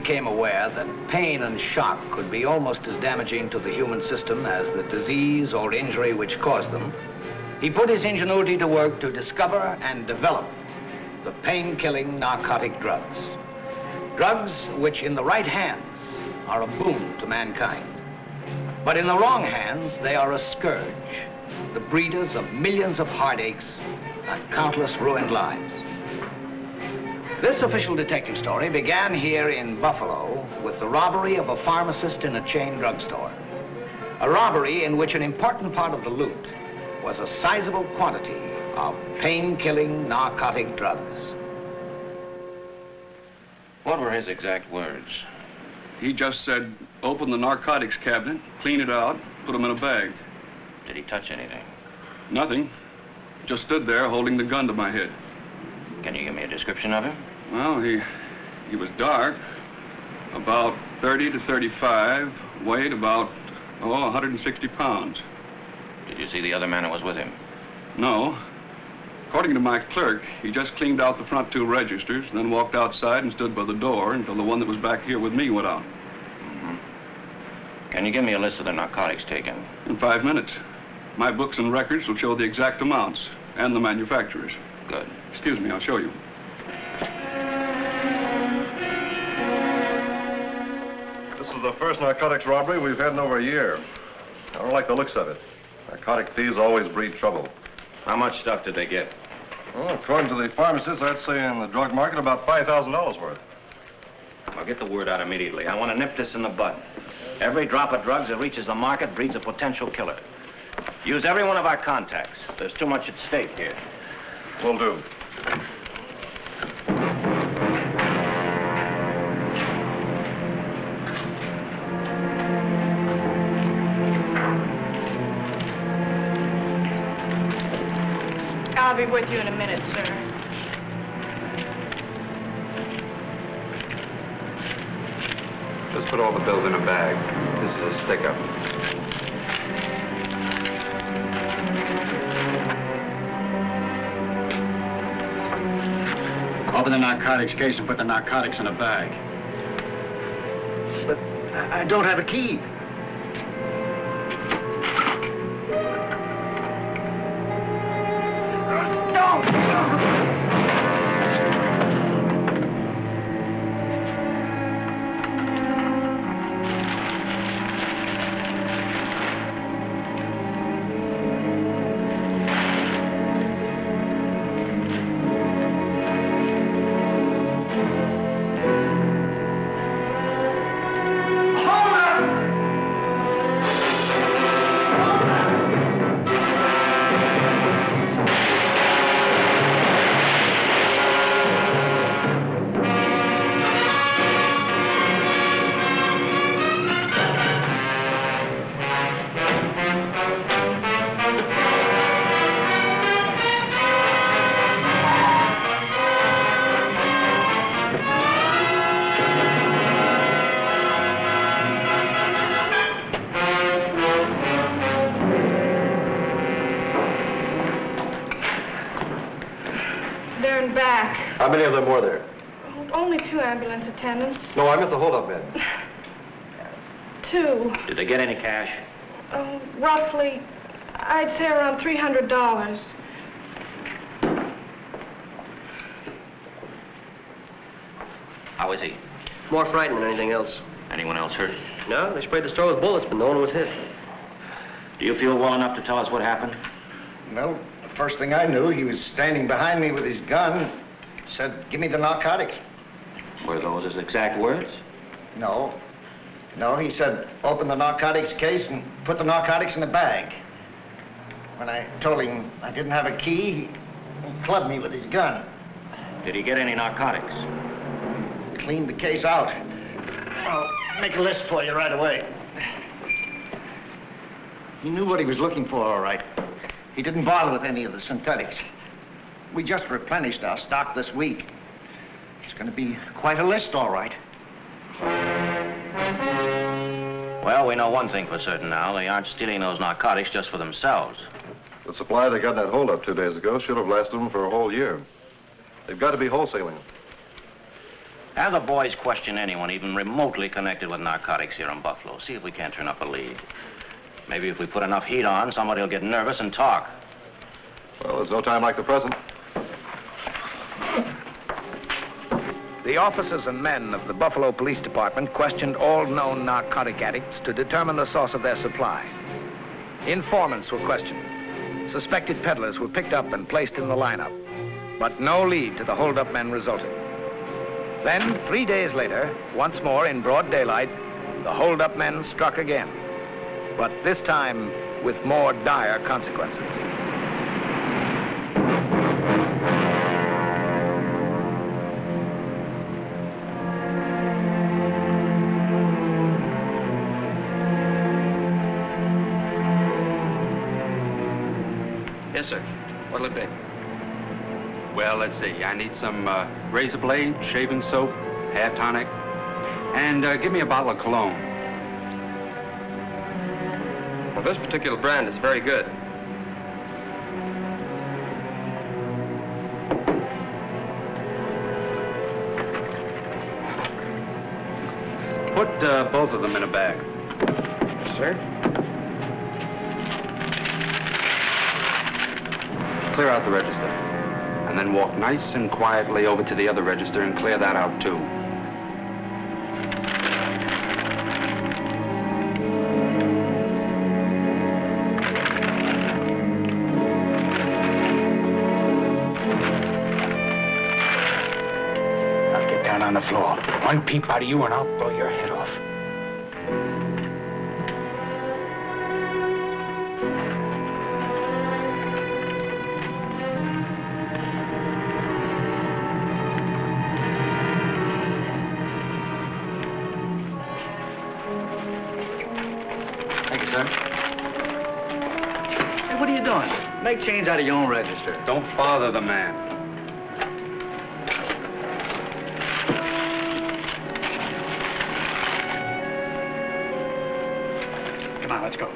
became aware that pain and shock could be almost as damaging to the human system as the disease or injury which caused them, he put his ingenuity to work to discover and develop the pain-killing narcotic drugs. Drugs which, in the right hands, are a boon to mankind. But in the wrong hands, they are a scourge, the breeders of millions of heartaches and countless ruined lives. This official detective story began here in Buffalo with the robbery of a pharmacist in a chain drugstore. A robbery in which an important part of the loot was a sizable quantity of pain-killing narcotic drugs. What were his exact words? He just said, open the narcotics cabinet, clean it out, put them in a bag. Did he touch anything? Nothing. Just stood there holding the gun to my head. Can you give me a description of him? Well, he was dark, about 30 to 35, weighed about, 160 pounds. Did you see the other man who was with him? No. According to my clerk, he just cleaned out the front 2 registers, then walked outside and stood by the door until the one that was back here with me went out. Mm-hmm. Can you give me a list of the narcotics taken? In 5 minutes. My books and records will show the exact amounts and the manufacturers. Good. Excuse me, I'll show you. This is the first narcotics robbery we've had in over a year. I don't like the looks of it. Narcotic thieves always breed trouble. How much stuff did they get? Well, according to the pharmacist, I'd say in the drug market about $5,000 worth. I'll get the word out immediately. I want to nip this in the bud. Every drop of drugs that reaches the market breeds a potential killer. Use every one of our contacts. There's too much at stake here. Will do. I'll be with you in a minute, sir. Just put all the bills in a bag. This is a stick-up. Open the narcotics case and put the narcotics in a bag. But I don't have a key. How many of them were there? Only 2 ambulance attendants. No, I meant the hold-up men. 2. Did they get any cash? Roughly, I'd say around $300. How is he? More frightened than anything else. Anyone else hurt? No, they sprayed the store with bullets, but no one was hit. Do you feel well enough to tell us what happened? Well, the first thing I knew, he was standing behind me with his gun. Said, give me the narcotics. Were those his exact words? No. No, he said, open the narcotics case and put the narcotics in a bag. When I told him I didn't have a key, he clubbed me with his gun. Did he get any narcotics? Cleaned the case out. I'll make a list for you right away. He knew what he was looking for, all right. He didn't bother with any of the synthetics. We just replenished our stock this week. It's going to be quite a list, all right. Well, we know one thing for certain now. They aren't stealing those narcotics just for themselves. The supply they got in that hold-up 2 days ago should have lasted them for a whole year. They've got to be wholesaling them. Have the boys question anyone even remotely connected with narcotics here in Buffalo. See if we can't turn up a lead. Maybe if we put enough heat on, somebody will get nervous and talk. Well, there's no time like the present. The officers and men of the Buffalo Police Department questioned all known narcotic addicts to determine the source of their supply. Informants were questioned. Suspected peddlers were picked up and placed in the lineup. But no lead to the holdup men resulted. Then, 3 days later, once more in broad daylight, the holdup men struck again. But this time with more dire consequences. Yes, sir. What'll it be? Well, let's see. I need some razor blade, shaving soap, hair tonic, and give me a bottle of cologne. Well, this particular brand is very good. Put both of them in a bag. Yes, sir. Clear out the register. And then walk nice and quietly over to the other register and clear that out, too. Now get down on the floor. One peep out of you and I'll blow your head off. Hey, what are you doing? Make change out of your own register. Don't bother the man. Come on, let's go.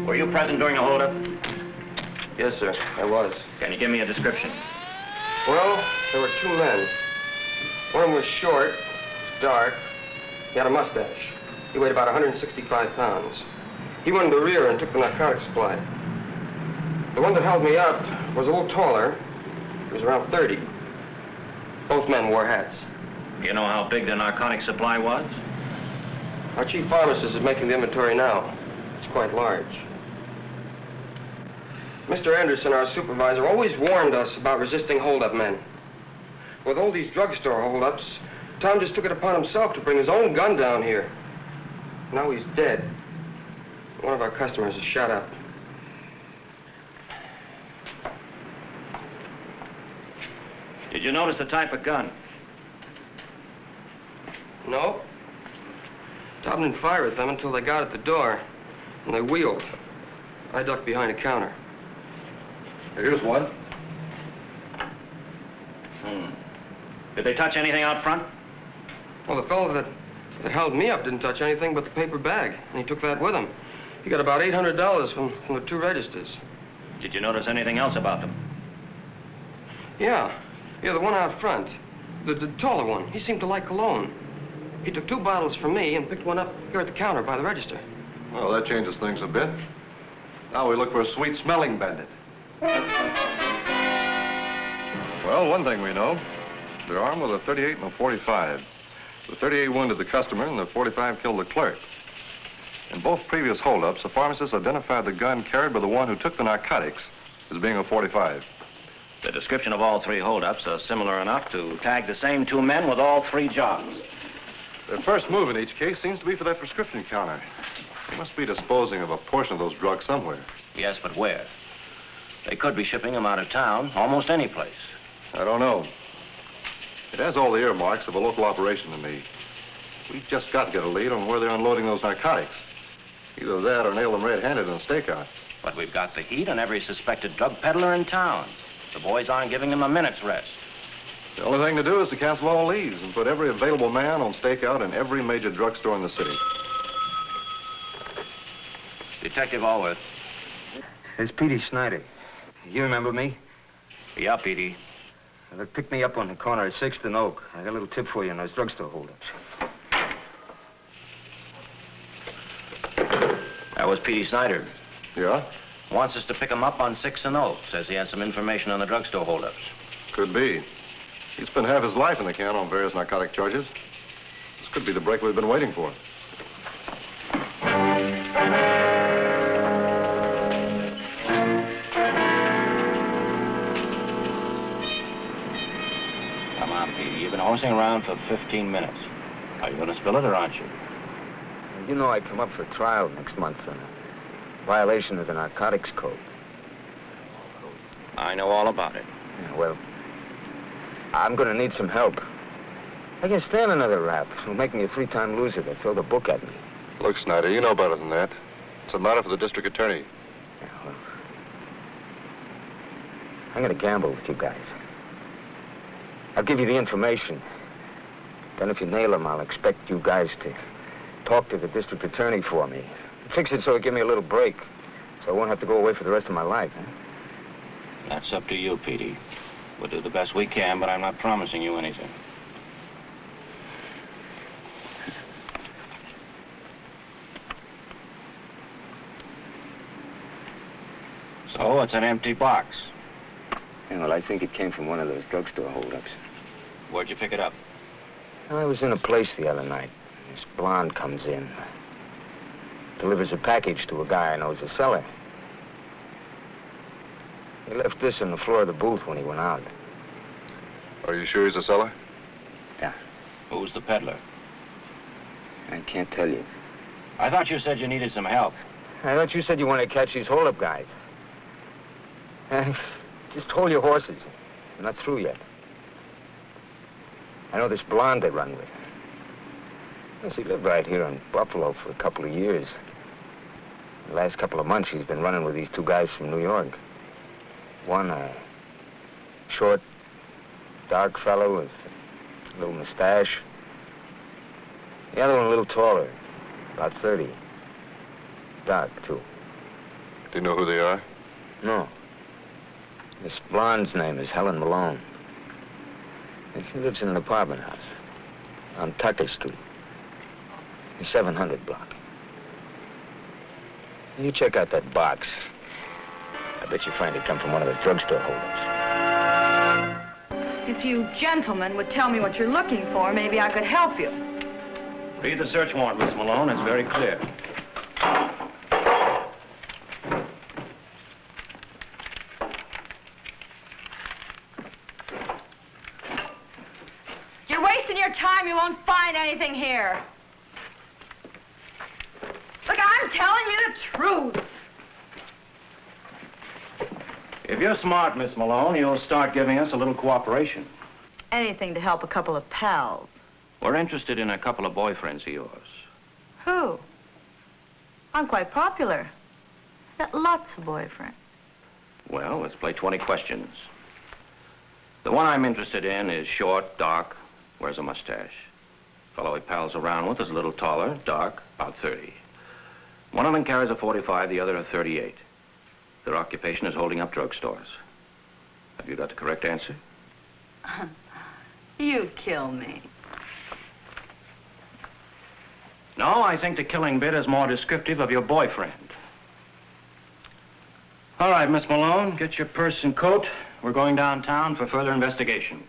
Were you present during the holdup? Yes, sir. I was. Can you give me a description? Well, there were two men. One of them was short, dark. He had a mustache. He weighed about 165 pounds. He went in the rear and took the narcotic supply. The one that held me up was a little taller. He was around 30. Both men wore hats. You know how big the narcotic supply was? Our chief pharmacist is making the inventory now. It's quite large. Mr. Anderson, our supervisor, always warned us about resisting holdup men. With all these drugstore holdups, Tom just took it upon himself to bring his own gun down here. Now he's dead. One of our customers is shot up. Did you notice the type of gun? No. Tom didn't fire at them until they got at the door, and they wheeled. I ducked behind a counter. Here's one. Did they touch anything out front? Well, the fellow that held me up didn't touch anything but the paper bag, and he took that with him. He got about $800 from the two registers. Did you notice anything else about them? Yeah, the one out front. The taller one. He seemed to like cologne. He took 2 bottles from me and picked one up here at the counter by the register. Well, that changes things a bit. Now we look for a sweet-smelling bandit. Well, one thing we know. They're armed with a 38 and a 45. The 38 wounded the customer, and the 45 killed the clerk. In both previous holdups, the pharmacist identified the gun carried by the one who took the narcotics as being a .45. The description of all three holdups are similar enough to tag the same two men with all three jobs. Their first move in each case seems to be for that prescription counter. They must be disposing of a portion of those drugs somewhere. Yes, but where? They could be shipping them out of town, almost any place. I don't know. It has all the earmarks of a local operation to me. We've just got to get a lead on where they're unloading those narcotics. Either that or nail them red-handed in a stakeout. But we've got the heat on every suspected drug peddler in town. The boys aren't giving them a minute's rest. The only thing to do is to cancel all leads and put every available man on stakeout in every major drugstore in the city. Detective Allworth. It's Petey Snyder. You remember me? Yeah, Petey. They picked me up on the corner of 6th and Oak. I got a little tip for you on those drugstore holdups. That was Petey Snyder. Yeah? Wants us to pick him up on 6th and Oak. Says he has some information on the drugstore holdups. Could be. He's spent half his life in the can on various narcotic charges. This could be the break we've been waiting for. Come on, Petey. You've been horsing around for 15 minutes. Are you going to spill it or aren't you? You know I come up for trial next month on a violation of the narcotics code. I know all about it. Yeah, well, I'm going to need some help. I can stand another rap. It'll make me a 3-time loser. They'll throw the book at me. Look, Snyder, you know better than that. It's a matter for the district attorney. Yeah, well, I'm going to gamble with you guys. I'll give you the information. Then if you nail them, I'll expect you guys to talk to the district attorney for me. Fix it so it'll give me a little break, so I won't have to go away for the rest of my life, huh? That's up to you, Petey. We'll do the best we can, but I'm not promising you anything. So, it's an empty box. Yeah, well, I think it came from one of those drugstore holdups. Where'd you pick it up? I was in a place the other night. This blonde comes in. Delivers a package to a guy I know is a seller. He left this on the floor of the booth when he went out. Are you sure he's a seller? Yeah. Who's the peddler? I can't tell you. I thought you said you needed some help. I thought you said you wanted to catch these holdup guys. Just hold your horses. I'm not through yet. I know this blonde they run with. Yes, he lived right here in Buffalo for a couple of years. The last couple of months, he's been running with these two guys from New York. One, a short, dark fellow with a little mustache. The other one a little taller, about 30. Dark, too. Do you know who they are? No. This blonde's name is Helen Malone. And she lives in an apartment house on Tucker Street, the 700 block. You check out that box. I bet you find it come from one of those drugstore holdups. If you gentlemen would tell me what you're looking for, maybe I could help you. Read the search warrant, Miss Malone. It's very clear. You're wasting your time. You won't find anything here. Look, I'm telling you the truth. If you're smart, Miss Malone, you'll start giving us a little cooperation. Anything to help a couple of pals. We're interested in a couple of boyfriends of yours. Who? I'm quite popular. Got lots of boyfriends. Well, let's play 20 questions. The one I'm interested in is short, dark, wears a mustache. Fellow he pals around with is a little taller, dark, about 30. One of them carries a .45, the other a .38. Their occupation is holding up drugstores. Have you got the correct answer? You kill me. No, I think the killing bit is more descriptive of your boyfriend. All right, Miss Malone, get your purse and coat. We're going downtown for further investigation.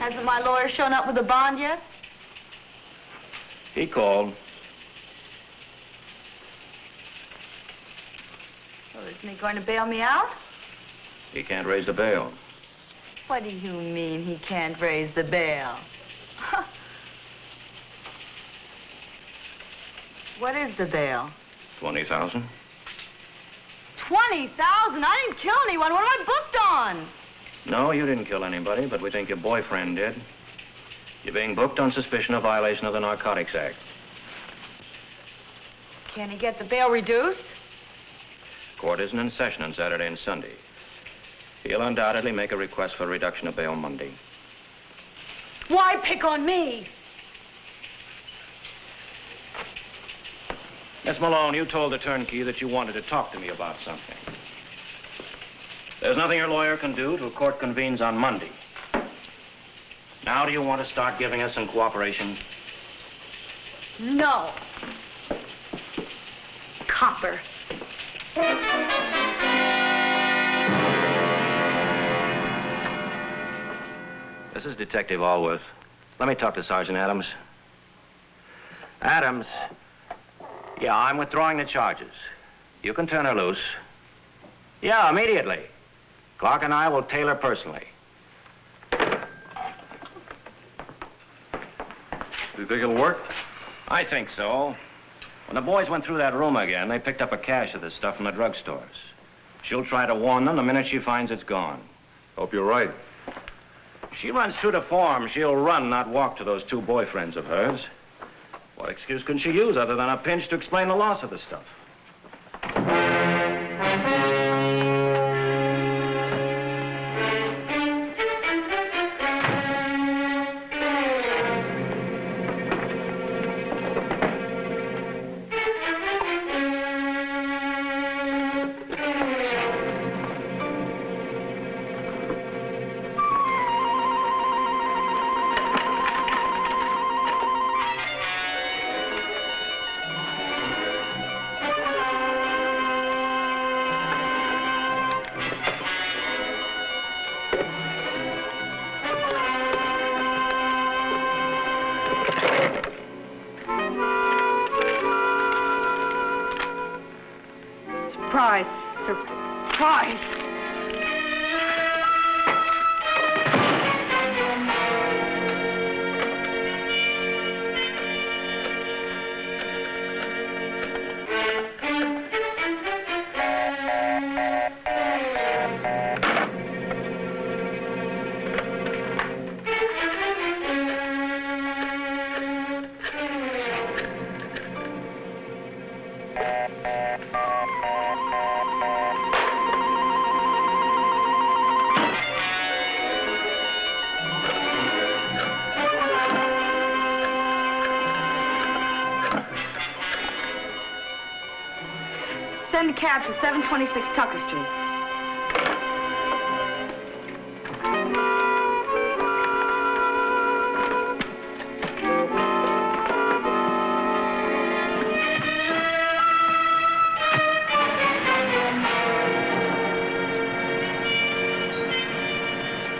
Hasn't my lawyer shown up with a bond yet? He called. Well, isn't he going to bail me out? He can't raise the bail. What do you mean he can't raise the bail? What is the bail? 20,000. 20,000? I didn't kill anyone. What am I booked on? No, you didn't kill anybody, but we think your boyfriend did. You're being booked on suspicion of violation of the Narcotics Act. Can he get the bail reduced? Court isn't in session on Saturday and Sunday. He'll undoubtedly make a request for reduction of bail Monday. Why pick on me? Miss Malone, you told the turnkey that you wanted to talk to me about something. There's nothing your lawyer can do till court convenes on Monday. Now, do you want to start giving us some cooperation? No. Copper. This is Detective Allworth. Let me talk to Sergeant Adams. Adams. Yeah, I'm withdrawing the charges. You can turn her loose. Yeah, immediately. Clark and I will tail her personally. Do you think it'll work? I think so. When the boys went through that room again, they picked up a cache of this stuff from the drugstores. She'll try to warn them the minute she finds it's gone. Hope you're right. If she runs true to form, she'll run, not walk to those two boyfriends of hers. What excuse can she use other than a pinch to explain the loss of the stuff? Surprise. Surprise. Send a cab to 726 Tucker Street.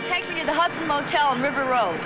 Take me to the Hudson Motel on River Road.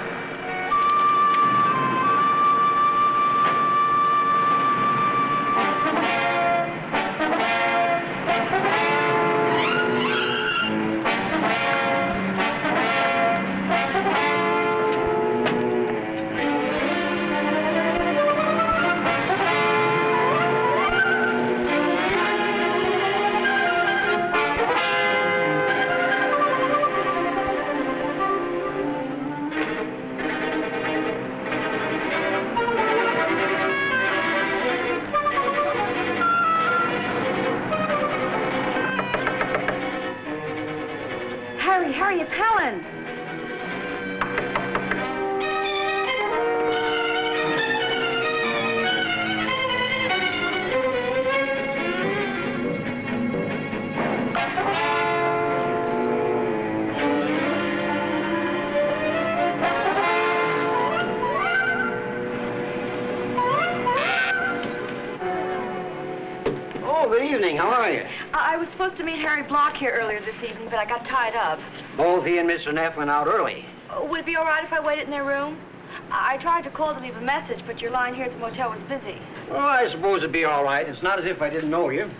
Hurry, it's Helen. Oh, good evening. How are you? I was supposed to meet Harry Block here earlier this evening, but I got tied up. Both he and Mr. Neff went out early. Would it be all right if I waited in their room? I tried to call to leave a message, but your line here at the motel was busy. Well, I suppose it'd be all right. It's not as if I didn't know you.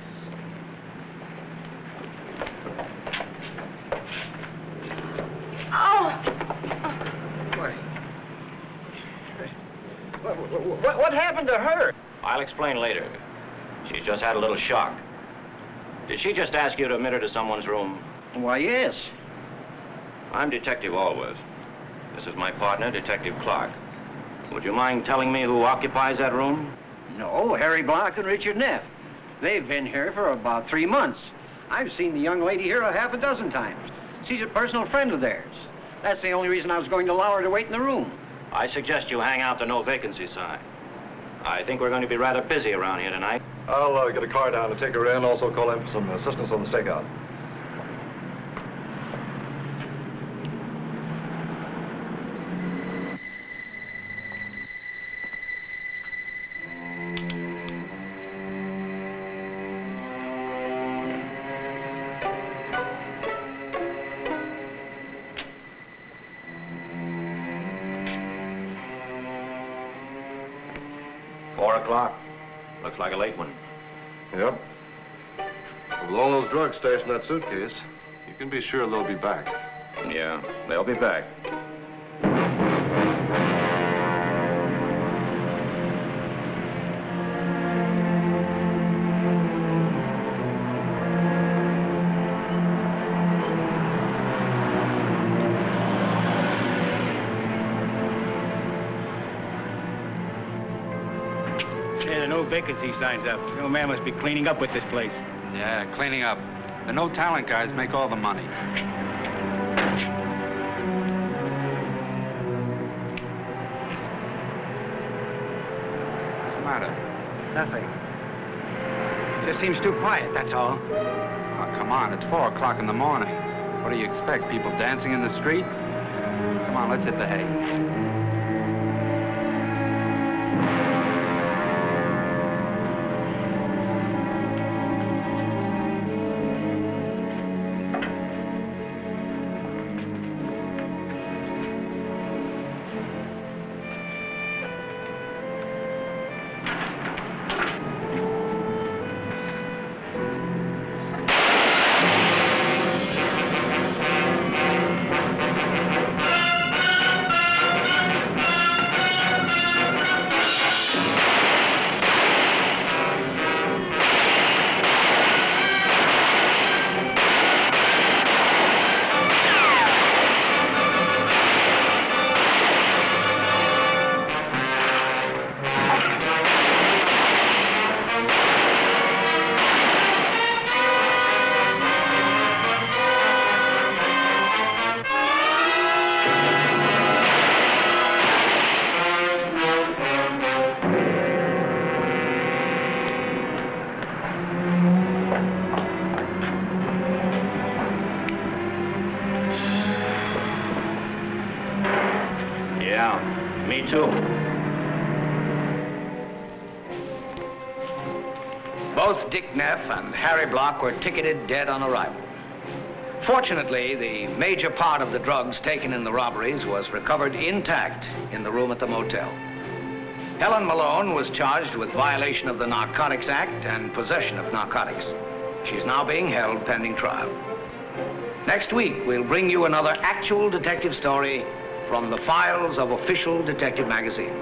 Oh! What happened to her? I'll explain later. She's just had a little shock. Did she just ask you to admit her to someone's room? Why, yes. I'm Detective Alworth. This is my partner, Detective Clark. Would you mind telling me who occupies that room? No, Harry Block and Richard Neff. They've been here for about 3 months. I've seen the young lady here a half a dozen times. She's a personal friend of theirs. That's the only reason I was going to allow her to wait in the room. I suggest you hang out the no vacancy sign. I think we're going to be rather busy around here tonight. I'll get a car down to take her in, also call in for some assistance on the stakeout. Looks like a late one. Yep. With all those drugs stashed in that suitcase, you can be sure they'll be back. Yeah, they'll be back. Vacancy signs up. The old man must be cleaning up with this place. Yeah, cleaning up. The no talent guys make all the money. What's the matter? Nothing. Just seems too quiet, that's all. Oh, come on, it's 4 o'clock in the morning. What do you expect, people dancing in the street? Come on, let's hit the hay. Me too. Both Dick Neff and Harry Block were ticketed dead on arrival. Fortunately, the major part of the drugs taken in the robberies was recovered intact in the room at the motel. Helen Malone was charged with violation of the Narcotics Act and possession of narcotics. She's now being held pending trial. Next week, we'll bring you another actual detective story from the files of Official Detective Magazine.